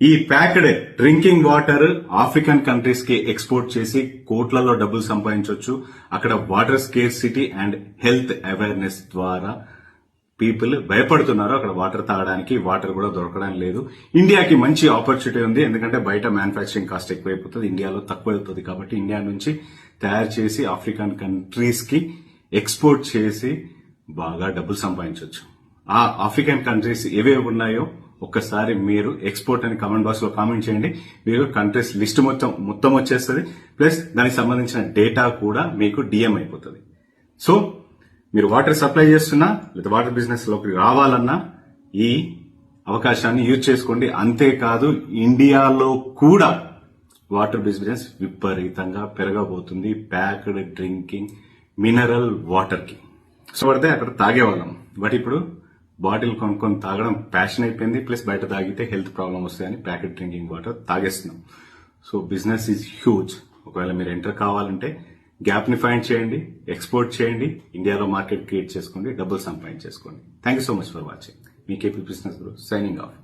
ఈ packed drinking water African countries కి export చేసి కోట్లలో డబ్బులు సంపాదించవచ్చు. అక్కడ water scarcity and health awareness ద్వారా పీపుల్ భయపడుతున్నారు అక్కడ వాటర్ తాగడానికి. వాటర్ కూడా దొరకడం లేదు. ఇండియాకి మంచి ఆపర్చునిటీ ఉంది, ఎందుకంటే బయట మ్యానుఫ్యాక్చరింగ్ కాస్ట్ ఎక్కువైపోతుంది, ఇండియాలో తక్కువ అవుతుంది. కాబట్టి ఇండియా నుంచి తయారు చేసి ఆఫ్రికన్ కంట్రీస్ కి ఎక్స్పోర్ట్ చేసి బాగా డబ్బులు సంపాదించవచ్చు. ఆ ఆఫ్రికన్ కంట్రీస్ ఏవేవి ఉన్నాయో ఒక్కసారి మీరు ఎక్స్పోర్ట్ అని కామెంట్ బాక్స్ లో కామెంట్ చేయండి. మీరు కంట్రీస్ లిస్ట్ మొత్తం వచ్చేస్తుంది. ప్లస్ దానికి సంబంధించిన డేటా కూడా మీకు డిఎం అయిపోతుంది. సో మీరు వాటర్ సప్లై చేస్తున్నా లేదా వాటర్ బిజినెస్ లోకి రావాలన్నా ఈ అవకాశాన్ని యూజ్ చేసుకోండి. అంతేకాదు ఇండియాలో కూడా వాటర్ బిజినెస్ విపరీతంగా పెరగబోతుంది ప్యాక్డ్ డ్రింకింగ్ మినరల్ వాటర్ కి. సో పడితే అక్కడ తాగేవాళ్ళం, బట్ ఇప్పుడు బాటిల్ కొనుక్కొని తాగడం ప్యాషన్ అయిపోయింది. ప్లస్ బయట తాగితే హెల్త్ ప్రాబ్లం వస్తాయని ప్యాకెట్ డ్రింకింగ్ వాటర్ తాగేస్తున్నాం. So business is huge. ఒకవేళ మీరు ఎంటర్ కావాలంటే గ్యాప్ ని ఫైండ్ చేయండి, ఎక్స్పోర్ట్ చేయండి, ఇండియాలో మార్కెట్ క్రియేట్ చేసుకోండి, డబ్బులు సంపాదించేసుకోండి. Thank you so much for watching. మీ KP business grow signing of.